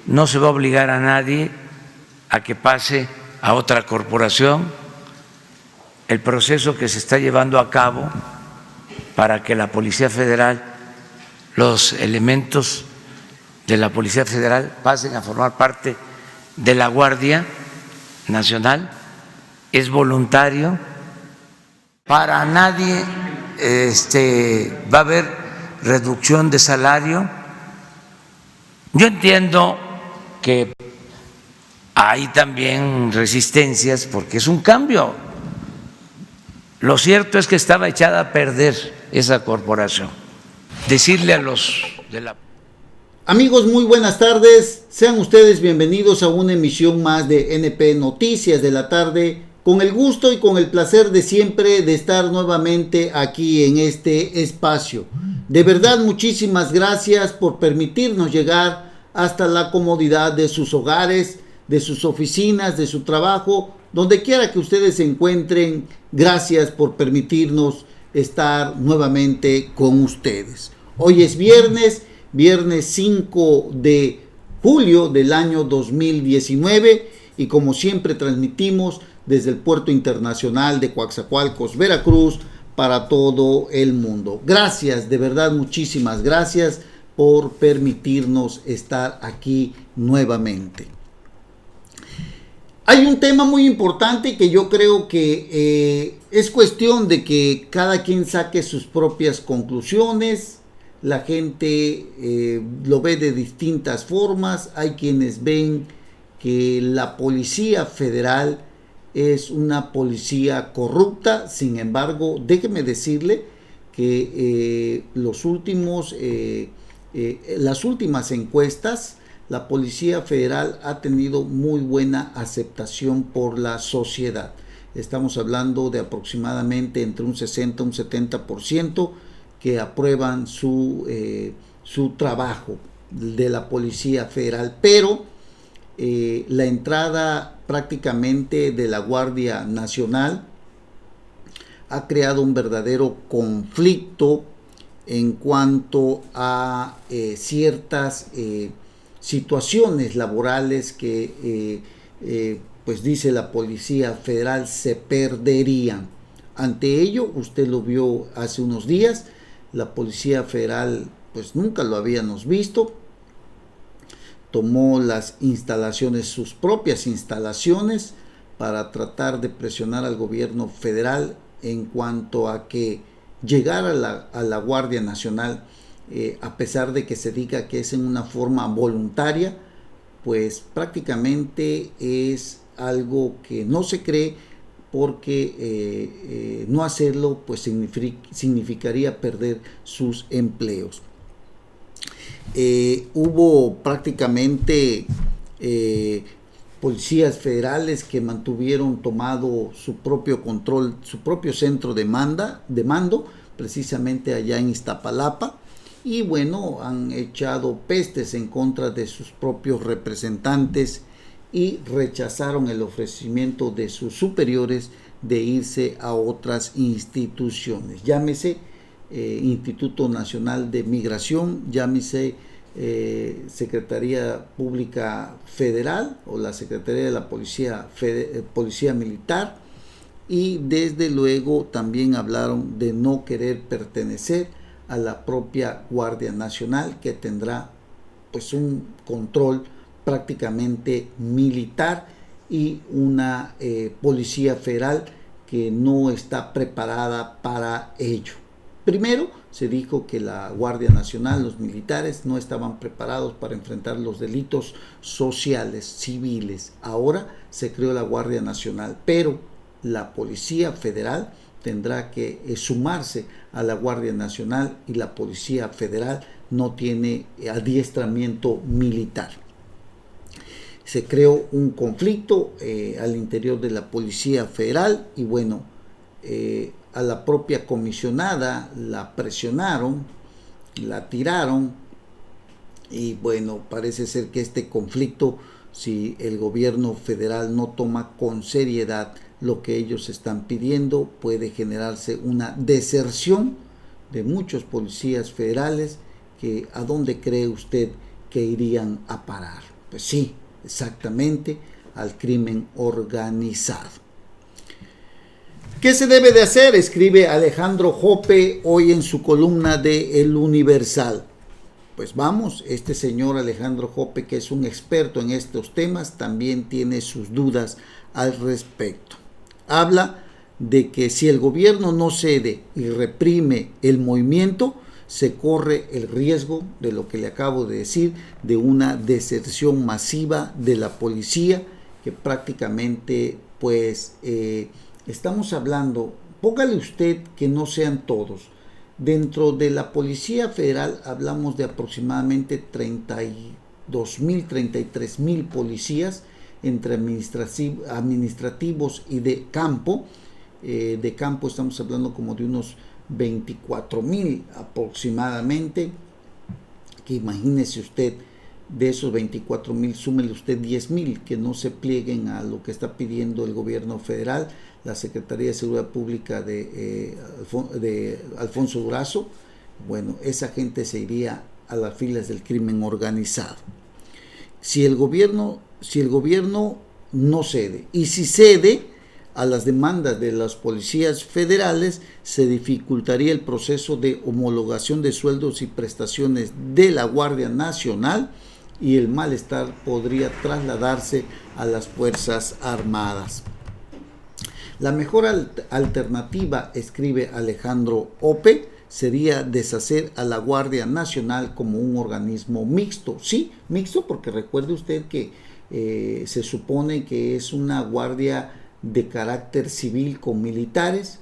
No se va a obligar a nadie a que pase a otra corporación. El proceso que se está llevando a cabo para que la Policía Federal, los elementos de la Policía Federal pasen a formar parte de la Guardia Nacional, es voluntario. Para nadie va a haber reducción de salario. Yo entiendo que hay también resistencias porque es un cambio. Lo cierto es que estaba echada a perder esa corporación. Decirle a los de la... Amigos, muy buenas tardes. Sean ustedes bienvenidos a una emisión más de NP Noticias de la tarde. Con el gusto y con el placer de siempre de estar nuevamente aquí en este espacio. De verdad, muchísimas gracias por permitirnos llegar hasta la comodidad de sus hogares, de sus oficinas, de su trabajo, donde quiera que ustedes se encuentren. Gracias por permitirnos estar nuevamente con ustedes. Hoy es viernes 5 de julio del año 2019 y como siempre transmitimos desde el Puerto Internacional de Coatzacoalcos, Veracruz, para todo el mundo. Gracias, de verdad, muchísimas gracias por permitirnos estar aquí nuevamente. Hay un tema muy importante que yo creo que es cuestión de que cada quien saque sus propias conclusiones. La gente lo ve de distintas formas. Hay quienes ven que la Policía Federal es una policía corrupta. Sin embargo, déjeme decirle que las últimas encuestas, la Policía Federal ha tenido muy buena aceptación por la sociedad. Estamos hablando de aproximadamente entre un 60 y un 70% que aprueban su trabajo de la Policía Federal, pero la entrada prácticamente de la Guardia Nacional ha creado un verdadero conflicto en cuanto a ciertas situaciones laborales que pues dice la Policía Federal se perderían. Ante ello, usted lo vio hace unos días, la Policía Federal pues nunca lo habíamos visto, tomó las instalaciones, sus propias instalaciones, para tratar de presionar al gobierno federal en cuanto a que llegara a la Guardia Nacional, a pesar de que se diga que es en una forma voluntaria, pues prácticamente es algo que no se cree, porque no hacerlo pues significaría perder sus empleos. Hubo prácticamente policías federales que mantuvieron tomado su propio control, su propio centro de mando, precisamente allá en Iztapalapa, y bueno, han echado pestes en contra de sus propios representantes y rechazaron el ofrecimiento de sus superiores de irse a otras instituciones, llámese Instituto Nacional de Migración, llámese Secretaría Pública Federal o la Secretaría de la Policía Militar, y desde luego también hablaron de no querer pertenecer a la propia Guardia Nacional, que tendrá pues un control prácticamente militar, y una Policía Federal que no está preparada para ello. Primero se dijo que la Guardia Nacional, los militares, no estaban preparados para enfrentar los delitos sociales, civiles. Ahora se creó la Guardia Nacional, pero la Policía Federal tendrá que sumarse a la Guardia Nacional, y la Policía Federal no tiene adiestramiento militar. Se creó un conflicto al interior de la Policía Federal, y bueno, a la propia comisionada la presionaron, la tiraron, y bueno, parece ser que este conflicto, si el gobierno federal no toma con seriedad lo que ellos están pidiendo, puede generarse una deserción de muchos policías federales, que ¿a dónde cree usted que irían a parar. Pues sí, exactamente, al crimen organizado. ¿Qué se debe de hacer? Escribe Alejandro Jope hoy en su columna de El Universal. Pues vamos, este señor Alejandro Jope, que es un experto en estos temas, también tiene sus dudas al respecto. Habla de que si el gobierno no cede y reprime el movimiento, se corre el riesgo de lo que le acabo de decir, de una deserción masiva de la policía, que prácticamente pues estamos hablando, póngale usted que no sean todos. Dentro de la Policía Federal hablamos de aproximadamente 32,000, 33,000 policías entre administrativos y de campo. De campo estamos hablando como de unos 24,000 aproximadamente, que imagínese usted, de esos 24,000, súmele usted 10,000 que no se plieguen a lo que está pidiendo el gobierno federal, la Secretaría de Seguridad Pública de Alfonso Durazo. Bueno, esa gente se iría a las filas del crimen organizado. Si el gobierno no cede, y si cede a las demandas de las policías federales, se dificultaría el proceso de homologación de sueldos y prestaciones de la Guardia Nacional, y el malestar podría trasladarse a las Fuerzas Armadas. La mejor alternativa, escribe Alejandro Jope, sería deshacer a la Guardia Nacional como un organismo mixto. Sí, mixto, porque recuerde usted que se supone que es una guardia de carácter civil con militares,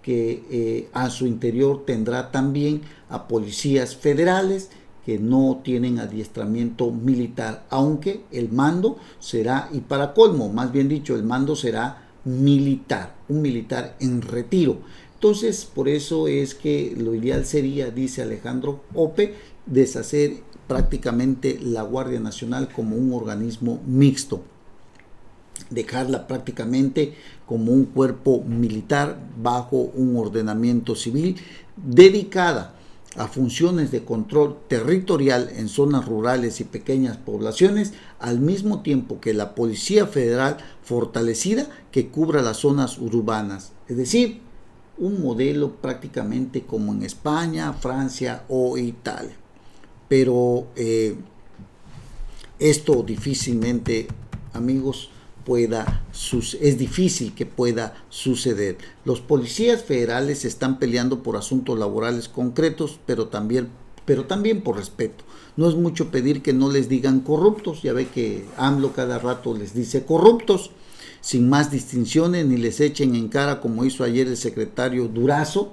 que a su interior tendrá también a policías federales que no tienen adiestramiento militar, aunque el mando será, y para colmo, más bien dicho, el mando será militar, un militar en retiro. Entonces, por eso es que lo ideal sería, dice Alejandro Jope, deshacer prácticamente la Guardia Nacional como un organismo mixto, dejarla prácticamente como un cuerpo militar bajo un ordenamiento civil, dedicada a funciones de control territorial en zonas rurales y pequeñas poblaciones, al mismo tiempo que la Policía Federal fortalecida que cubra las zonas urbanas. Es decir, un modelo prácticamente como en España, Francia o Italia. Pero esto difícilmente, amigos, es difícil que pueda suceder. Los policías federales están peleando por asuntos laborales concretos, pero también por respeto. No es mucho pedir que no les digan corruptos. Ya ve que AMLO cada rato les dice corruptos, sin más distinciones, ni les echen en cara, como hizo ayer el secretario Durazo,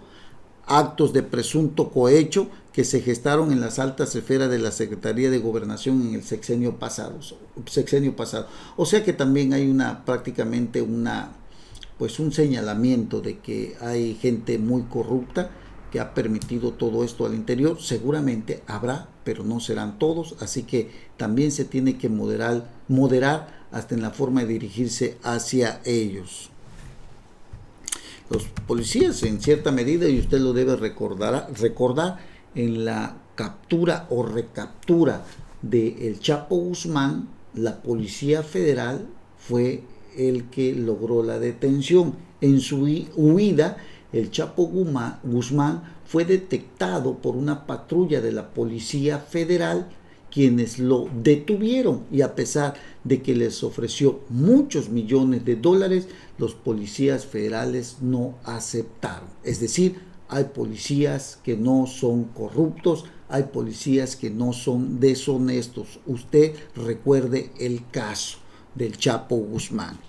actos de presunto cohecho que se gestaron en las altas esferas de la Secretaría de Gobernación en el sexenio pasado. O sea que también hay prácticamente un señalamiento de que hay gente muy corrupta que ha permitido todo esto al interior. Seguramente habrá, pero no serán todos, así que también se tiene que moderar hasta en la forma de dirigirse hacia ellos. Los policías, en cierta medida, y usted lo debe recordar, en la captura o recaptura de El Chapo Guzmán, la Policía Federal fue el que logró la detención. En su huida, el Chapo Guzmán fue detectado por una patrulla de la Policía Federal, quienes lo detuvieron, y a pesar de que les ofreció muchos millones de dólares, los policías federales no aceptaron. Es decir, hay policías que no son corruptos, hay policías que no son deshonestos. Usted recuerde el caso del Chapo Guzmán.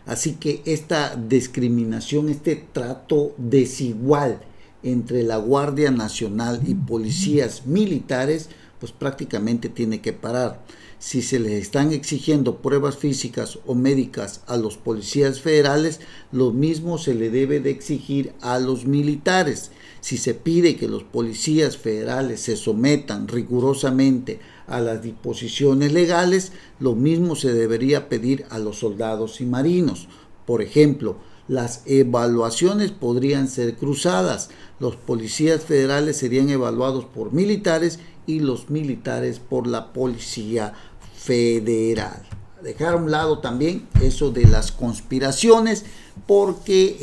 Así que esta discriminación, este trato desigual entre la Guardia Nacional y policías militares, pues prácticamente tiene que parar. Si se les están exigiendo pruebas físicas o médicas a los policías federales, lo mismo se le debe de exigir a los militares. Si se pide que los policías federales se sometan rigurosamente a las disposiciones legales, lo mismo se debería pedir a los soldados y marinos. Por ejemplo, Las evaluaciones podrían ser cruzadas. Los policías federales serían evaluados por militares y los militares por la policía federal. Dejar a un lado también eso de las conspiraciones, porque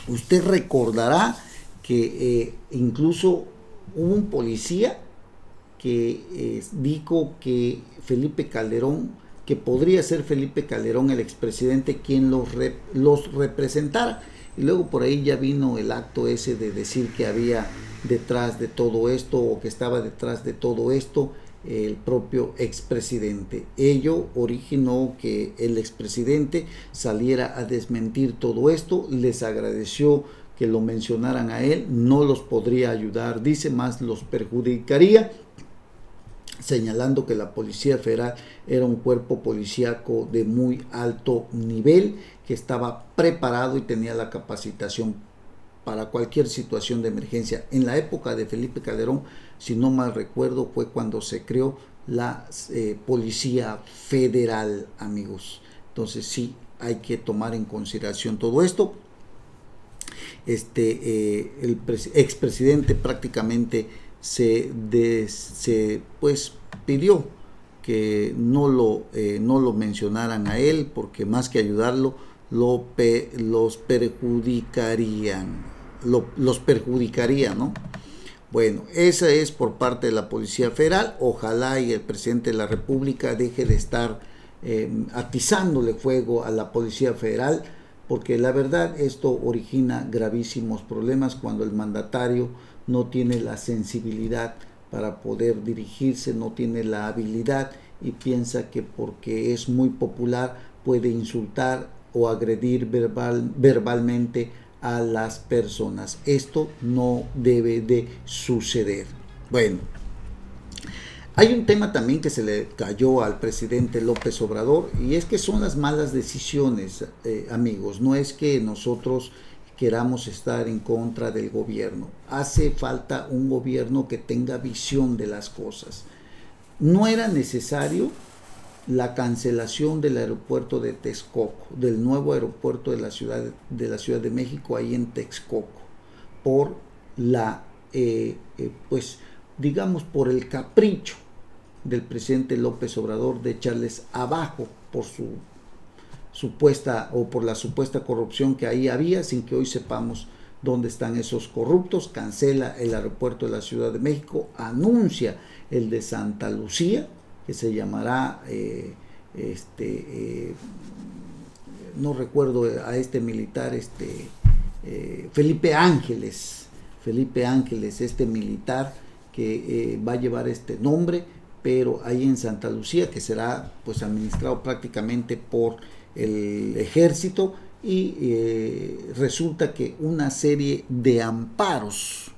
usted recordará que incluso hubo un policía que dijo que Felipe Calderón, que podría ser Felipe Calderón, el expresidente, quien los representara. Y luego por ahí ya vino el acto ese de decir que había detrás de todo esto, o que estaba detrás de todo esto, el propio expresidente. Ello originó que el expresidente saliera a desmentir todo esto. Les agradeció que lo mencionaran a él, no los podría ayudar, dice, más los perjudicaría, señalando que la Policía Federal era un cuerpo policíaco de muy alto nivel, que estaba preparado y tenía la capacitación para cualquier situación de emergencia. En la época de Felipe Calderón, si no mal recuerdo, fue cuando se creó la Policía Federal, amigos. Entonces sí, hay que tomar en consideración todo esto. El expresidente prácticamente pues pidió que no lo mencionaran a él, porque más que ayudarlo, los perjudicaría, ¿no? Bueno, esa es por parte de la Policía Federal. Ojalá y el presidente de la República deje de estar atizándole fuego a la Policía Federal, porque la verdad esto origina gravísimos problemas cuando el mandatario no tiene la sensibilidad para poder dirigirse, no tiene la habilidad y piensa que porque es muy popular puede insultar o agredir verbalmente a las personas. Esto no debe de suceder. Bueno, hay un tema también que se le cayó al presidente López Obrador, y es que son las malas decisiones, amigos. No es que nosotros queramos estar en contra del gobierno. Hace falta un gobierno que tenga visión de las cosas. No era necesario la cancelación del aeropuerto de Texcoco, del nuevo aeropuerto de la Ciudad de México, ahí en Texcoco, por pues digamos, por el capricho del presidente López Obrador de echarles abajo por por la supuesta corrupción que ahí había, sin que hoy sepamos dónde están esos corruptos. Cancela el aeropuerto de la Ciudad de México, anuncia el de Santa Lucía, que se llamará, no recuerdo a este militar, Felipe Ángeles, este militar que va a llevar este nombre, pero ahí en Santa Lucía, que será pues administrado prácticamente por el ejército, y resulta que una serie de amparos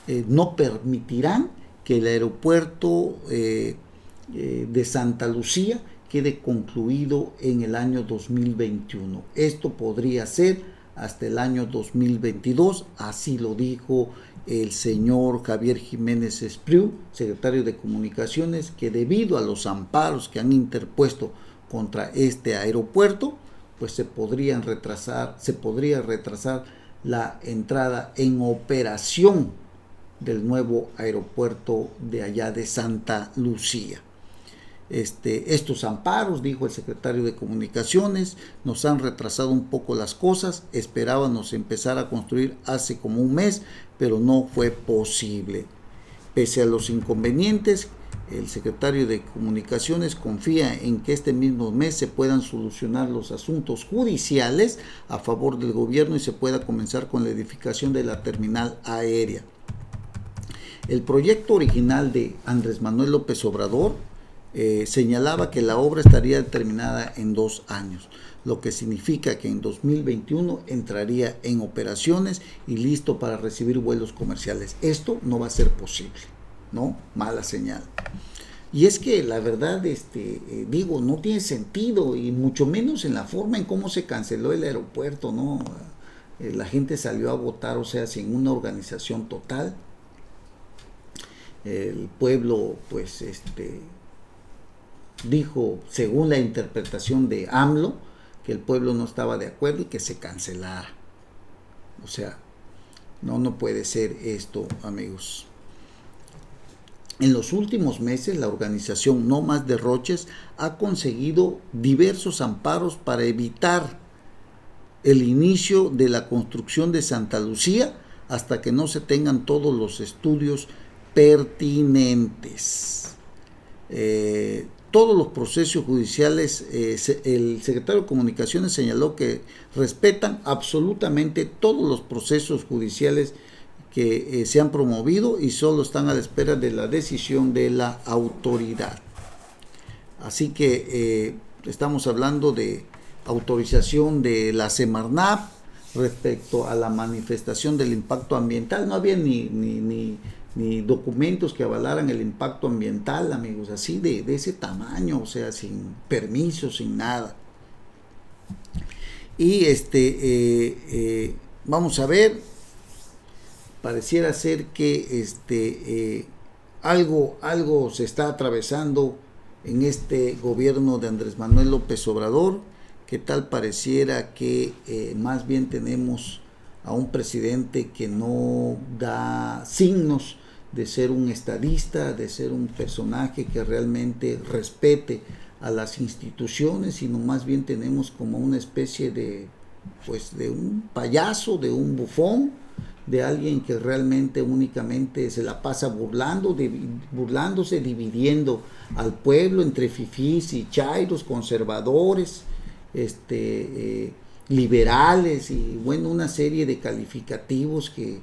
no permitirán que el aeropuerto de Santa Lucía quede concluido en el año 2021. Esto podría ser hasta el año 2022, así lo dijo el señor Javier Jiménez Espriu, secretario de Comunicaciones, que debido a los amparos que han interpuesto contra este aeropuerto, pues se podría retrasar la entrada en operación del nuevo aeropuerto de allá de Santa Lucía. Estos amparos, dijo el secretario de Comunicaciones, nos han retrasado un poco las cosas. Esperábamos empezar a construir hace como un mes, pero no fue posible. Pese a los inconvenientes, el secretario de Comunicaciones confía en que este mismo mes se puedan solucionar los asuntos judiciales a favor del gobierno y se pueda comenzar con la edificación de la terminal aérea. El proyecto original de Andrés Manuel López Obrador señalaba que la obra estaría terminada en 2 años, lo que significa que en 2021 entraría en operaciones y listo para recibir vuelos comerciales. Esto no va a ser posible, ¿no? Mala señal. Y es que la verdad, no tiene sentido, y mucho menos en la forma en cómo se canceló el aeropuerto, ¿no? La gente salió a votar, o sea, sin una organización total. El pueblo, pues, dijo, según la interpretación de AMLO, que el pueblo no estaba de acuerdo y que se cancelara. O sea, no puede ser esto, amigos. En los últimos meses, la organización No Más Derroches ha conseguido diversos amparos para evitar el inicio de la construcción de Santa Lucía hasta que no se tengan todos los estudios pertinentes. Todos los procesos judiciales, el secretario de Comunicaciones señaló que respetan absolutamente todos los procesos judiciales que se han promovido y solo están a la espera de la decisión de la autoridad. Así que estamos hablando de autorización de la Semarnat respecto a la manifestación del impacto ambiental. No había ni documentos que avalaran el impacto ambiental, amigos, así de ese tamaño, o sea, sin permiso, sin nada. Y vamos a ver, pareciera ser que algo se está atravesando en este gobierno de Andrés Manuel López Obrador. ¿Qué tal pareciera que más bien tenemos a un presidente que no da signos de ser un estadista, de ser un personaje que realmente respete a las instituciones, sino más bien tenemos como una especie de un payaso, de un bufón, de alguien que realmente únicamente se la pasa burlándose, dividiendo al pueblo entre fifís y chairos, conservadores, liberales y bueno, una serie de calificativos que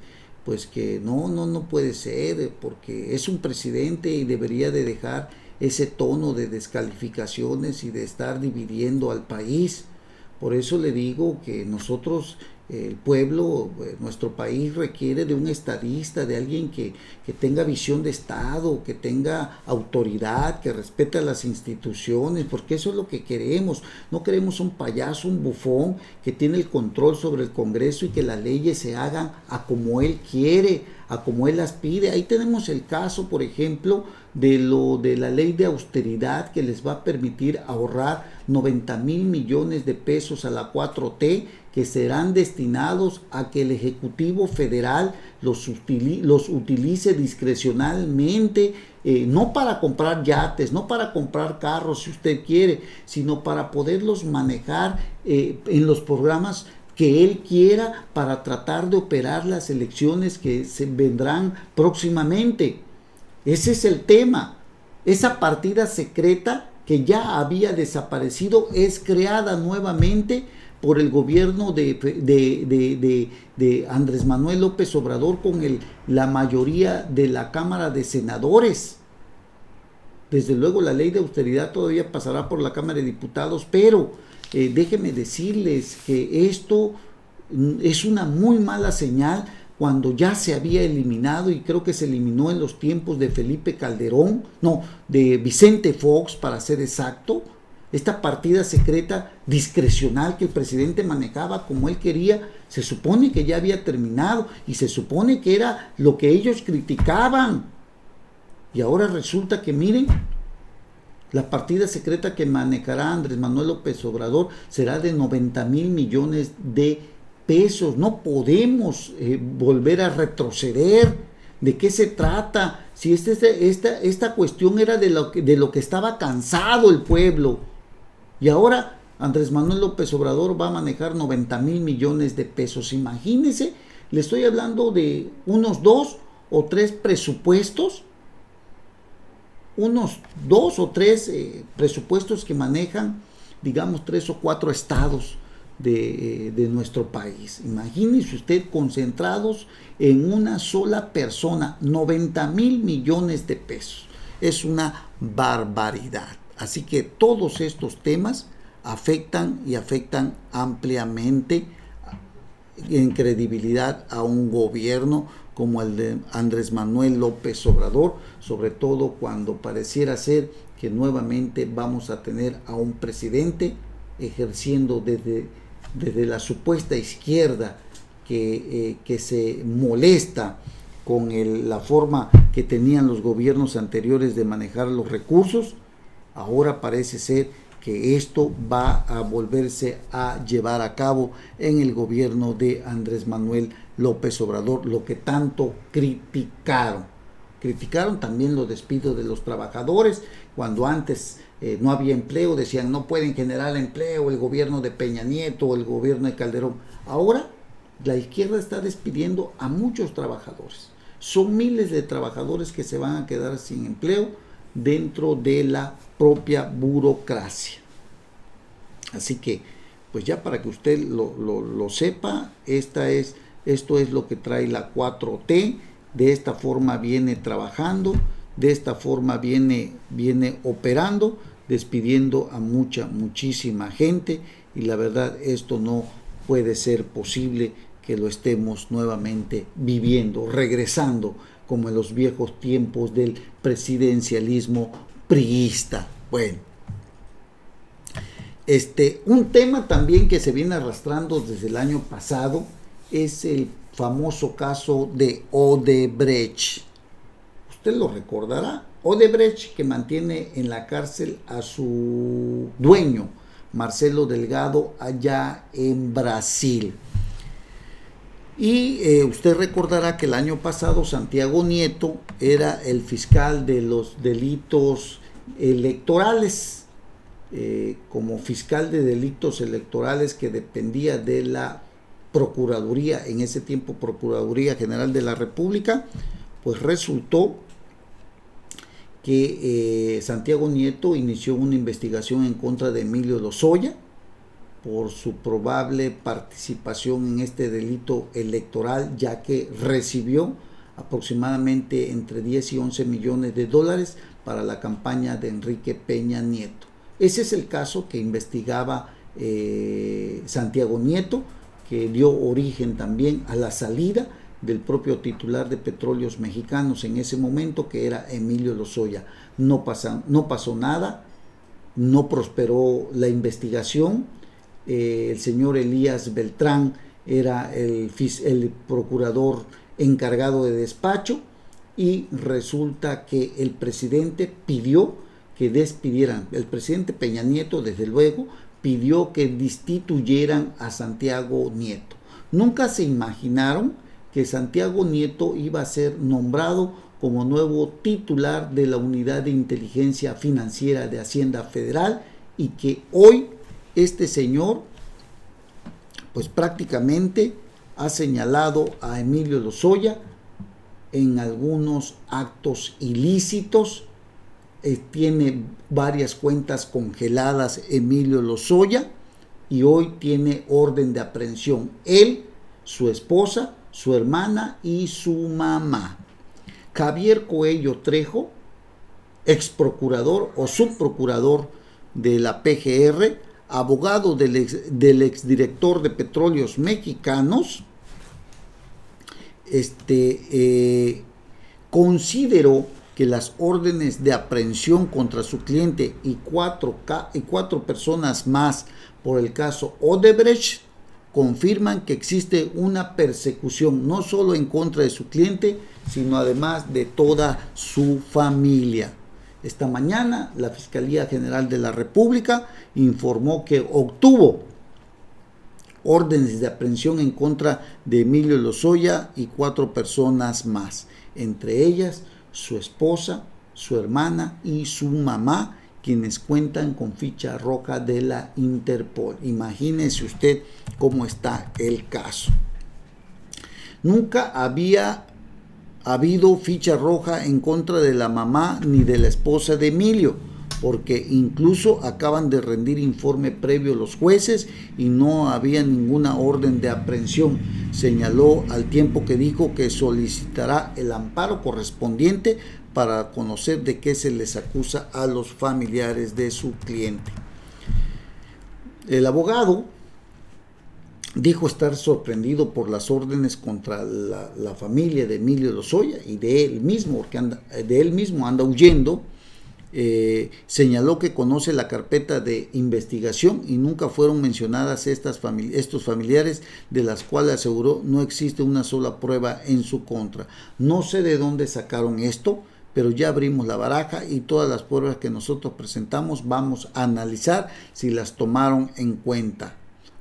no puede ser, porque es un presidente y debería de dejar ese tono de descalificaciones y de estar dividiendo al país. Por eso le digo que nosotros, el pueblo, nuestro país requiere de un estadista, de alguien que tenga visión de Estado, que tenga autoridad, que respete a las instituciones, porque eso es lo que queremos. No queremos un payaso, un bufón que tiene el control sobre el Congreso y que las leyes se hagan a como él quiere, a como él las pide. Ahí tenemos el caso, por ejemplo, de la ley de austeridad que les va a permitir ahorrar 90,000 millones de pesos a la 4T, que serán destinados a que el Ejecutivo Federal los utilice discrecionalmente, no para comprar yates, no para comprar carros si usted quiere, sino para poderlos manejar en los programas que él quiera para tratar de operar las elecciones que se vendrán próximamente. Ese es el tema. Esa partida secreta que ya había desaparecido es creada nuevamente por el gobierno de Andrés Manuel López Obrador con la mayoría de la Cámara de Senadores. Desde luego la ley de austeridad todavía pasará por la Cámara de Diputados, pero déjenme decirles que esto es una muy mala señal cuando ya se había eliminado, y creo que se eliminó en los tiempos de Felipe Calderón, de Vicente Fox para ser exacto, esta partida secreta discrecional que el presidente manejaba como él quería. Se supone que ya había terminado y se supone que era lo que ellos criticaban, y ahora resulta que miren, la partida secreta que manejará Andrés Manuel López Obrador será de 90,000 millones de pesos. No podemos volver a retroceder. ¿De qué se trata? Si esta cuestión era de lo que estaba cansado el pueblo, y ahora Andrés Manuel López Obrador va a manejar 90,000 millones de pesos. Imagínense, le estoy hablando de unos 2 o 3 presupuestos, unos 2 o 3 presupuestos que manejan, digamos, 3 o 4 estados de nuestro país. Imagínese usted, concentrados en una sola persona, 90,000 millones de pesos. Es una barbaridad. Así que todos estos temas afectan ampliamente en credibilidad a un gobierno como el de Andrés Manuel López Obrador, sobre todo cuando pareciera ser que nuevamente vamos a tener a un presidente ejerciendo desde la supuesta izquierda que se molesta con la forma que tenían los gobiernos anteriores de manejar los recursos, Ahora parece ser que esto va a volverse a llevar a cabo en el gobierno de Andrés Manuel López Obrador, lo que tanto criticaron. Criticaron también los despidos de los trabajadores, cuando antes no había empleo, decían no pueden generar empleo el gobierno de Peña Nieto o el gobierno de Calderón. Ahora la izquierda está despidiendo a muchos trabajadores. Son miles de trabajadores que se van a quedar sin empleo dentro de la propia burocracia. Así que, pues ya para que usted lo sepa, esto es lo que trae la 4T, de esta forma viene trabajando, de esta forma viene operando, despidiendo a muchísima gente, y la verdad esto no puede ser posible que lo estemos nuevamente viviendo, regresando como en los viejos tiempos del presidencialismo priista. Bueno, un tema también que se viene arrastrando desde el año pasado es el famoso caso de Odebrecht. Usted lo recordará, Odebrecht, que mantiene en la cárcel a su dueño, Marcelo Delgado, allá en Brasil. Y usted recordará que el año pasado Santiago Nieto era el fiscal de los delitos electorales, como fiscal de delitos electorales que dependía de la Procuraduría, en ese tiempo Procuraduría General de la República. Pues resultó que Santiago Nieto inició una investigación en contra de Emilio Lozoya por su probable participación en este delito electoral, ya que recibió aproximadamente entre 10 y 11 millones de dólares para la campaña de Enrique Peña Nieto. Ese es el caso que investigaba Santiago Nieto, que dio origen también a la salida del propio titular de Petróleos Mexicanos en ese momento, que era Emilio Lozoya. No pasó nada, no prosperó la investigación. El señor Elías Beltrán era el procurador encargado de despacho, y resulta que el presidente pidió que despidieran, el presidente Peña Nieto desde luego pidió que destituyeran a Santiago Nieto. Nunca se imaginaron que Santiago Nieto iba a ser nombrado como nuevo titular de la Unidad de Inteligencia Financiera de Hacienda Federal, y que hoy este señor pues prácticamente ha señalado a Emilio Lozoya en algunos actos ilícitos. Tiene varias cuentas congeladas Emilio Lozoya, y hoy tiene orden de aprehensión él, su esposa, su hermana y su mamá. Javier Coello Trejo, ex procurador o subprocurador de la PGR, abogado del exdirector de Petróleos Mexicanos, consideró que las órdenes de aprehensión contra su cliente y cuatro personas más por el caso Odebrecht confirman que existe una persecución no solo en contra de su cliente, sino además de toda su familia. Esta mañana la Fiscalía General de la República informó que obtuvo órdenes de aprehensión en contra de Emilio Lozoya y 4 personas más, entre ellas su esposa, su hermana y su mamá, quienes cuentan con ficha roja de la Interpol. Imagínese usted cómo está el caso. Nunca había habido ficha roja en contra de la mamá ni de la esposa de Emilio, porque incluso acaban de rendir informe previo los jueces y no había ninguna orden de aprehensión. Señaló al tiempo que dijo que solicitará el amparo correspondiente para conocer de qué se les acusa a los familiares de su cliente. El abogado dijo estar sorprendido por las órdenes contra la familia de Emilio Lozoya y de él mismo, porque de él mismo anda huyendo. Señaló que conoce la carpeta de investigación y nunca fueron mencionadas estos familiares, de las cuales aseguró no existe una sola prueba en su contra. No sé de dónde sacaron esto, pero ya abrimos la baraja y todas las pruebas que nosotros presentamos vamos a analizar si las tomaron en cuenta.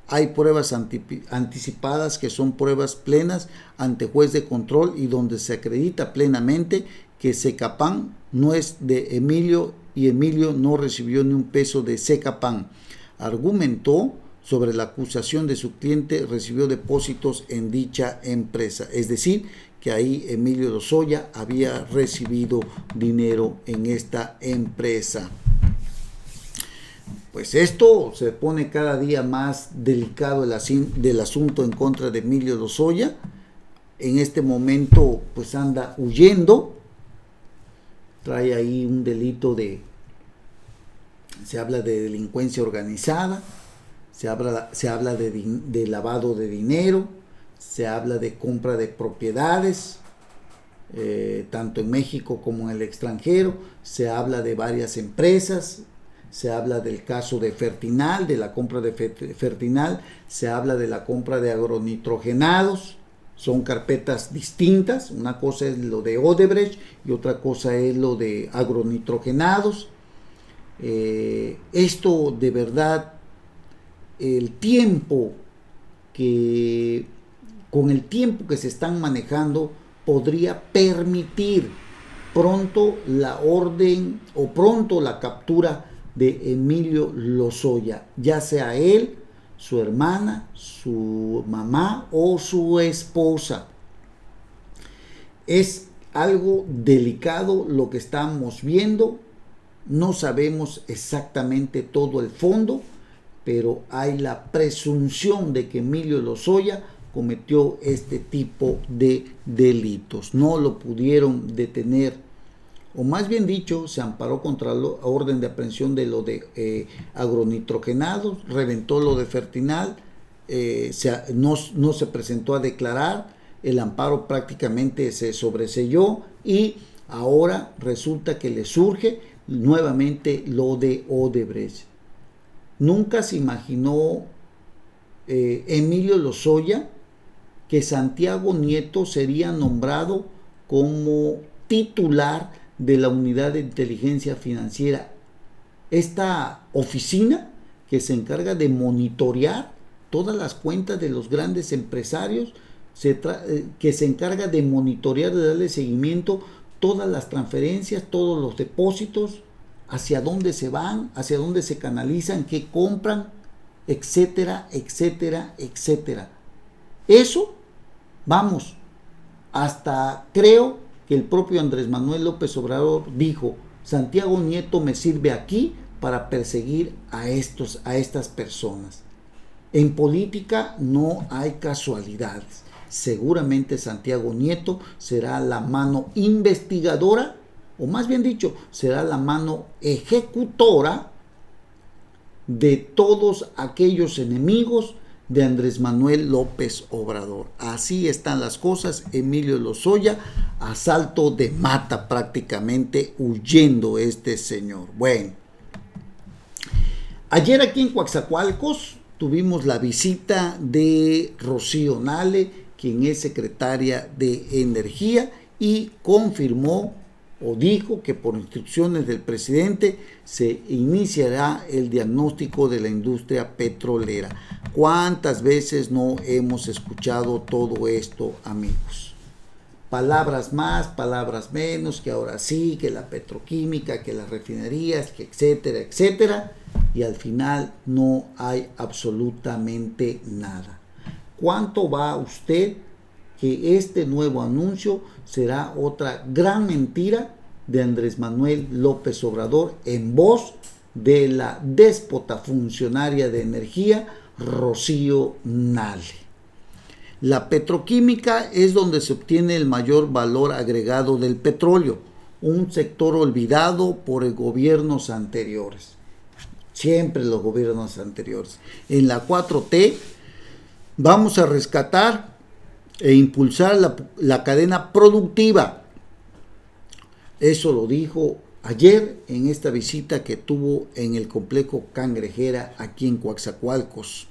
Hay pruebas anticipadas que son pruebas plenas ante juez de control y donde se acredita plenamente que Secapan no es de Emilio y Emilio no recibió ni un peso de Secapan. Argumentó sobre la acusación de su cliente recibió depósitos en dicha empresa, es decir, que ahí Emilio Lozoya había recibido dinero en esta empresa. Pues esto se pone cada día más delicado del asunto en contra de Emilio Lozoya. En este momento pues anda huyendo, trae ahí un delito se habla de delincuencia organizada, se habla de lavado de dinero, se habla de compra de propiedades, tanto en México como en el extranjero, se habla de varias empresas, se habla del caso de Fertinal, de la compra de Fertinal, se habla de la compra de agronitrogenados, son carpetas distintas, una cosa es lo de Odebrecht y otra cosa es lo de agronitrogenados. Esto de verdad, con el tiempo que se están manejando, podría permitir pronto la orden o pronto la captura de Emilio Lozoya, ya sea él, su hermana, su mamá o su esposa. Es algo delicado lo que estamos viendo, no sabemos exactamente todo el fondo, pero hay la presunción de que Emilio Lozoya cometió este tipo de delitos. No lo pudieron detener, o más bien dicho, se amparó contra la orden de aprehensión de lo de agronitrogenados, reventó lo de Fertinal, no se presentó a declarar, el amparo prácticamente se sobreselló y ahora resulta que le surge nuevamente lo de Odebrecht. Nunca se imaginó Emilio Lozoya que Santiago Nieto sería nombrado como titular de la Unidad de Inteligencia Financiera, esta oficina que se encarga de monitorear todas las cuentas de los grandes empresarios, que se encarga de monitorear, de darle seguimiento todas las transferencias, todos los depósitos, hacia dónde se van, hacia dónde se canalizan, qué compran, etcétera, etcétera, etcétera. Eso, vamos, hasta creo que el propio Andrés Manuel López Obrador dijo: Santiago Nieto me sirve aquí para perseguir a estas personas. En política no hay casualidades. Seguramente Santiago Nieto será la mano investigadora, o más bien dicho, será la mano ejecutora de todos aquellos enemigos de Andrés Manuel López Obrador. Así están las cosas. Emilio Lozoya a salto de mata, prácticamente huyendo este señor. Bueno, ayer aquí en Coatzacoalcos tuvimos la visita de Rocío Nale, quien es secretaria de Energía, y confirmó o dijo que por instrucciones del presidente se iniciará el diagnóstico de la industria petrolera. ¿Cuántas veces no hemos escuchado todo esto, amigos? Palabras más, palabras menos, que ahora sí, que la petroquímica, que las refinerías, que etcétera, etcétera, y al final no hay absolutamente nada. ¿Cuánto va usted que este nuevo anuncio será otra gran mentira de Andrés Manuel López Obrador en voz de la déspota funcionaria de energía, Rocío Nale? La petroquímica es donde se obtiene el mayor valor agregado del petróleo, un sector olvidado por gobiernos anteriores. Siempre los gobiernos anteriores. En la 4T vamos a rescatar e impulsar la cadena productiva. Eso lo dijo ayer en esta visita que tuvo en el complejo Cangrejera aquí en Coatzacoalcos.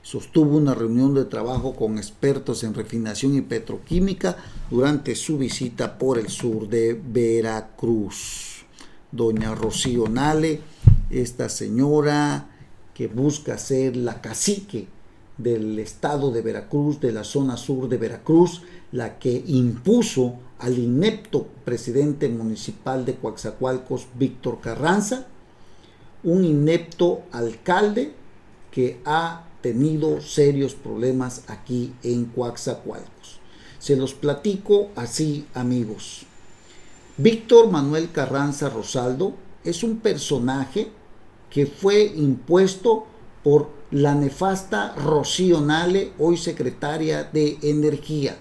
sostuvo una reunión de trabajo con expertos en refinación y petroquímica durante su visita por el sur de Veracruz. Doña Rocío Nale, esta señora que busca ser la cacique del estado de Veracruz, de la zona sur de Veracruz, la que impuso al inepto presidente municipal de Coatzacoalcos, Víctor Carranza, un inepto alcalde que ha tenido serios problemas aquí en Coatzacoalcos. Se los platico así, amigos. Víctor Manuel Carranza Rosaldo es un personaje que fue impuesto por la nefasta Rocío Nale, hoy secretaria de Energía.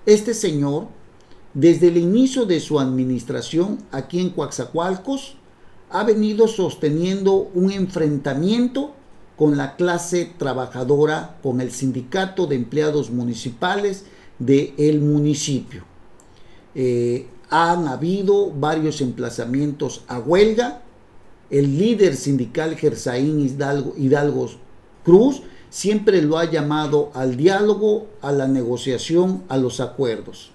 Este señor, desde el inicio de su administración aquí en Coatzacoalcos, ha venido sosteniendo un enfrentamiento con la clase trabajadora, con el sindicato de empleados municipales del municipio. Han habido varios emplazamientos a huelga. El líder sindical Gersaín Hidalgo Cruz siempre lo ha llamado al diálogo, a la negociación, a los acuerdos.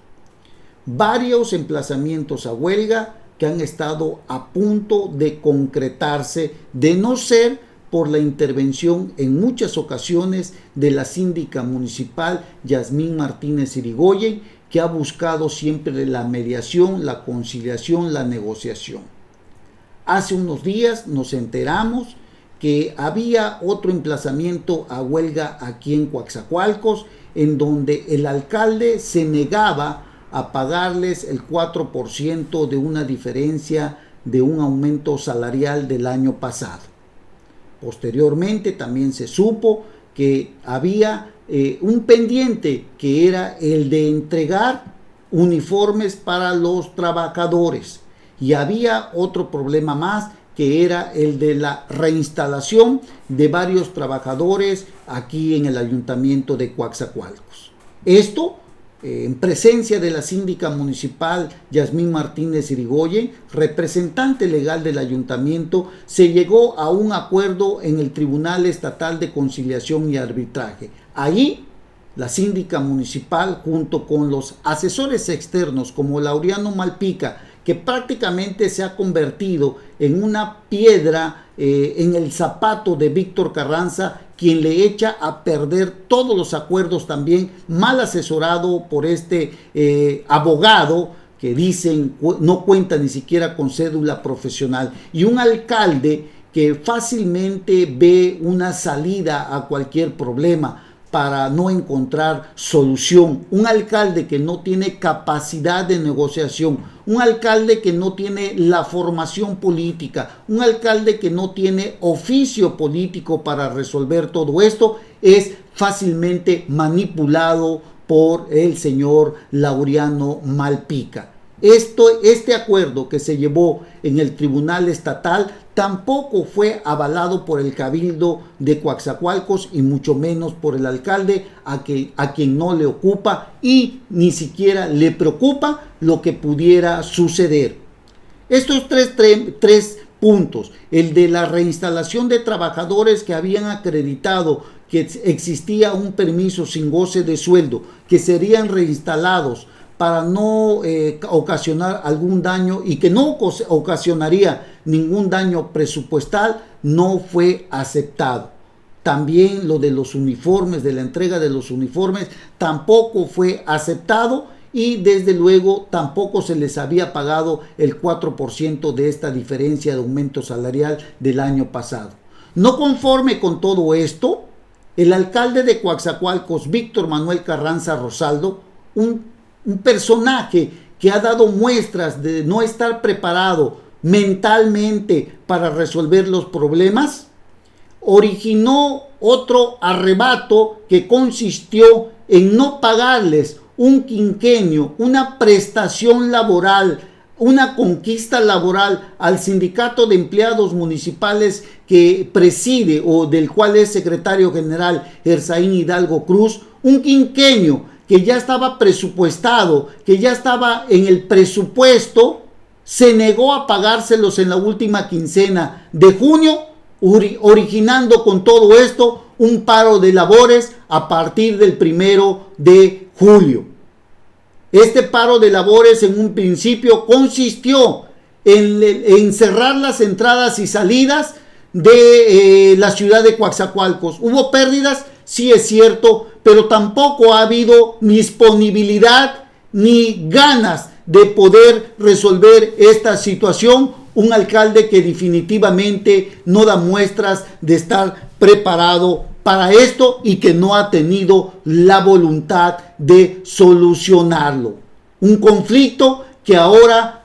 Varios emplazamientos a huelga que han estado a punto de concretarse, de no ser por la intervención en muchas ocasiones de la síndica municipal Yasmín Martínez Irigoyen, que ha buscado siempre la mediación, la conciliación, la negociación. Hace unos días nos enteramos que había otro emplazamiento a huelga aquí en Coatzacoalcos, en donde el alcalde se negaba a pagarles el 4% de una diferencia de un aumento salarial del año pasado. Posteriormente también se supo que había un pendiente que era el de entregar uniformes para los trabajadores, y había otro problema más que era el de la reinstalación de varios trabajadores aquí en el ayuntamiento de Coatzacoalcos. Esto en presencia de la síndica municipal Yasmín Martínez Irigoyen, representante legal del ayuntamiento, se llegó a un acuerdo en el Tribunal Estatal de Conciliación y Arbitraje. Ahí la síndica municipal, junto con los asesores externos como Laureano Malpica, que prácticamente se ha convertido en una piedra en el zapato de Víctor Carranza, quien le echa a perder todos los acuerdos también, mal asesorado por este abogado que dicen no cuenta ni siquiera con cédula profesional, y un alcalde que fácilmente ve una salida a cualquier problema para no encontrar solución, un alcalde que no tiene capacidad de negociación, un alcalde que no tiene la formación política, un alcalde que no tiene oficio político para resolver todo esto, es fácilmente manipulado por el señor Laureano Malpica. Este acuerdo que se llevó en el Tribunal Estatal tampoco fue avalado por el Cabildo de Coatzacoalcos y mucho menos por el alcalde, a quien no le ocupa y ni siquiera le preocupa lo que pudiera suceder. Estos tres puntos, el de la reinstalación de trabajadores que habían acreditado que existía un permiso sin goce de sueldo, que serían reinstalados para no ocasionar algún daño y que no ocasionaría ningún daño presupuestal, no fue aceptado. También lo de los uniformes, de la entrega de los uniformes, tampoco fue aceptado, y desde luego tampoco se les había pagado el 4% de esta diferencia de aumento salarial del año pasado. No conforme con todo esto, el alcalde de Coatzacoalcos, Víctor Manuel Carranza Rosaldo, un personaje que ha dado muestras de no estar preparado mentalmente para resolver los problemas, originó otro arrebato que consistió en no pagarles un quinquenio, una prestación laboral, una conquista laboral al sindicato de empleados municipales que preside o del cual es secretario general Gersaín Hidalgo Cruz, un quinquenio que ya estaba presupuestado, que ya estaba en el presupuesto, se negó a pagárselos en la última quincena de junio originando con todo esto un paro de labores a partir del 1 de julio. Este paro de labores en un principio consistió en cerrar las entradas y salidas de la ciudad de Coatzacoalcos. ¿Hubo pérdidas? Sí, es cierto, pero tampoco ha habido disponibilidad ni ganas de poder resolver esta situación. Un alcalde que definitivamente no da muestras de estar preparado para esto y que no ha tenido la voluntad de solucionarlo. Un conflicto que ahora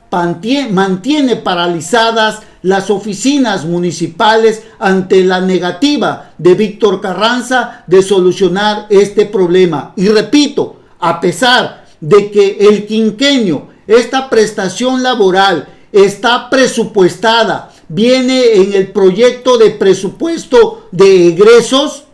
mantiene paralizadas las oficinas municipales ante la negativa de Víctor Carranza de solucionar este problema. Y repito, a pesar de que el quinquenio, esta prestación laboral, está presupuestada, viene en el proyecto de presupuesto de egresos,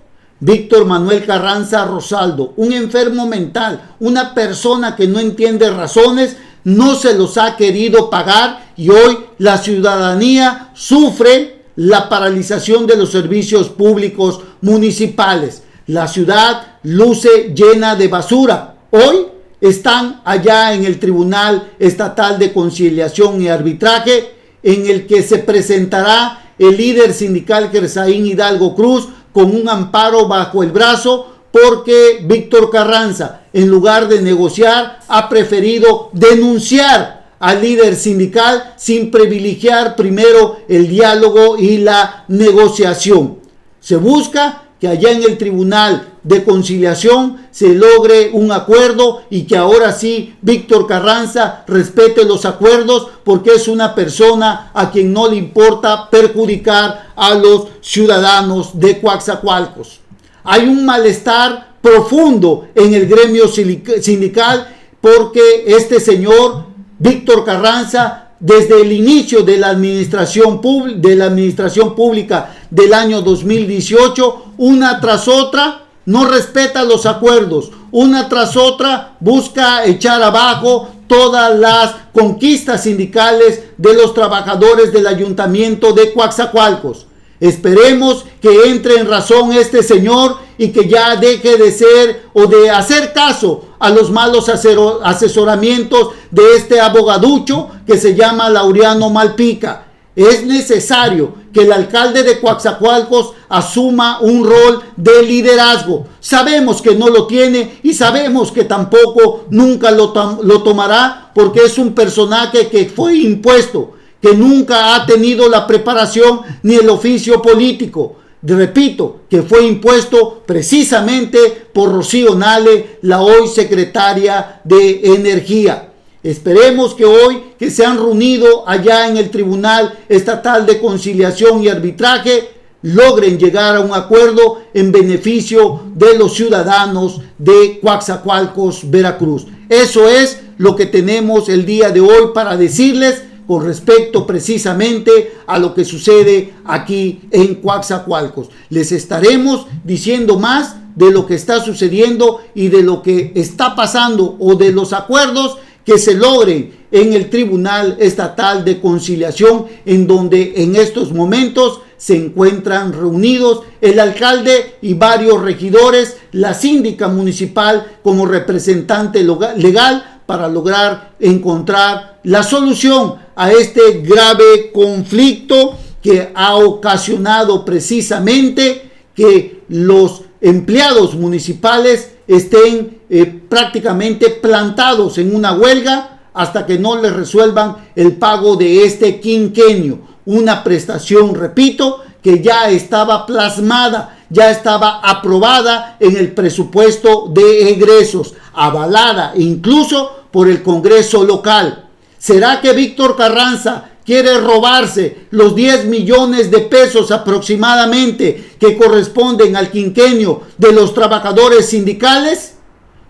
Víctor Manuel Carranza Rosaldo, un enfermo mental, una persona que no entiende razones, no se los ha querido pagar y hoy la ciudadanía sufre la paralización de los servicios públicos municipales. La ciudad luce llena de basura. Hoy están allá en el Tribunal Estatal de Conciliación y Arbitraje, en el que se presentará el líder sindical Gersaín Hidalgo Cruz con un amparo bajo el brazo, porque Víctor Carranza, en lugar de negociar, ha preferido denunciar al líder sindical sin privilegiar primero el diálogo y la negociación. Se busca que allá en el Tribunal de Conciliación se logre un acuerdo y que ahora sí Víctor Carranza respete los acuerdos, porque es una persona a quien no le importa perjudicar a los ciudadanos de Coatzacoalcos. Hay un malestar profundo en el gremio sindical porque este señor Víctor Carranza, desde el inicio de la administración pública del año 2018, una tras otra no respeta los acuerdos, una tras otra busca echar abajo todas las conquistas sindicales de los trabajadores del ayuntamiento de Coatzacoalcos. Esperemos que entre en razón este señor y que ya deje de ser o de hacer caso a los malos asesoramientos de este abogaducho que se llama Laureano Malpica. Es necesario que el alcalde de Coatzacoalcos asuma un rol de liderazgo. Sabemos que no lo tiene y sabemos que tampoco nunca lo tomará, porque es un personaje que fue impuesto, que nunca ha tenido la preparación ni el oficio político. Repito, que fue impuesto precisamente por Rocío Nale, la hoy secretaria de Energía. Esperemos que hoy, que se han reunido allá en el Tribunal Estatal de Conciliación y Arbitraje, logren llegar a un acuerdo en beneficio de los ciudadanos de Coatzacoalcos, Veracruz. Eso es lo que tenemos el día de hoy para decirles con respecto precisamente a lo que sucede aquí en Coatzacoalcos. Les estaremos diciendo más de lo que está sucediendo y de lo que está pasando o de los acuerdos que se logren en el Tribunal Estatal de Conciliación, en donde en estos momentos se encuentran reunidos el alcalde y varios regidores, la síndica municipal como representante legal, para lograr encontrar la solución a este grave conflicto que ha ocasionado precisamente que los empleados municipales estén prácticamente plantados en una huelga hasta que no les resuelvan el pago de este quinquenio. Una prestación, repito, que ya estaba plasmada, ya estaba aprobada en el presupuesto de egresos, avalada incluso por el Congreso local. ¿Será que Víctor Carranza quiere robarse los 10 millones de pesos aproximadamente que corresponden al quinquenio de los trabajadores sindicales?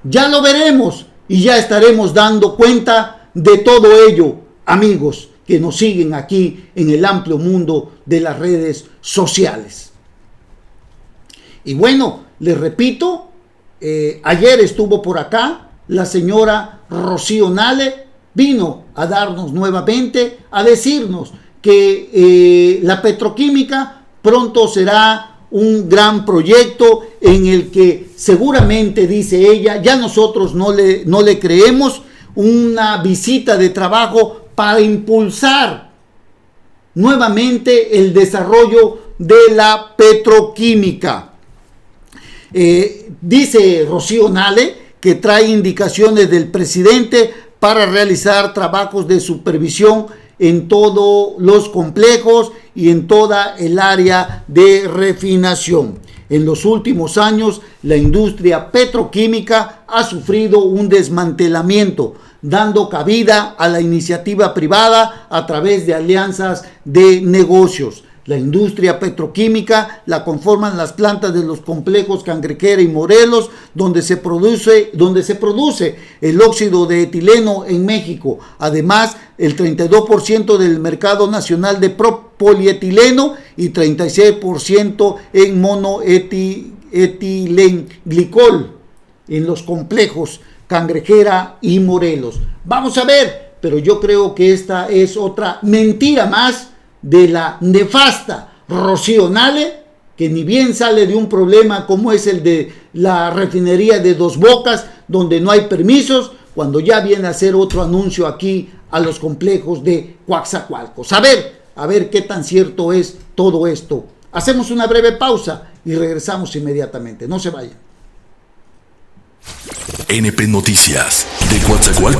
Ya lo veremos y ya estaremos dando cuenta de todo ello, amigos que nos siguen aquí en el amplio mundo de las redes sociales. Y bueno, les repito, ayer estuvo por acá la señora Rocío Nale, vino a darnos nuevamente, a decirnos que la petroquímica pronto será un gran proyecto en el que seguramente, dice ella, ya nosotros no le creemos, una visita de trabajo para impulsar nuevamente el desarrollo de la petroquímica. Dice Rocío Nale que trae indicaciones del presidente para realizar trabajos de supervisión en todos los complejos y en toda el área de refinación. En los últimos años, la industria petroquímica ha sufrido un desmantelamiento, dando cabida a la iniciativa privada a través de alianzas de negocios. La industria petroquímica la conforman las plantas de los complejos Cangrejera y Morelos, donde se produce el óxido de etileno en México. Además, el 32% del mercado nacional de polietileno y 36% en monoetilenglicol en los complejos Cangrejera y Morelos. Vamos a ver, pero yo creo que esta es otra mentira más de la nefasta Rocío Nale, que ni bien sale de un problema como es el de la refinería de Dos Bocas, donde no hay permisos, cuando ya viene a hacer otro anuncio aquí a los complejos de Coatzacoalcos. A ver qué tan cierto es todo esto. Hacemos una breve pausa y regresamos inmediatamente. No se vayan. NP Noticias de Coatzacoalcos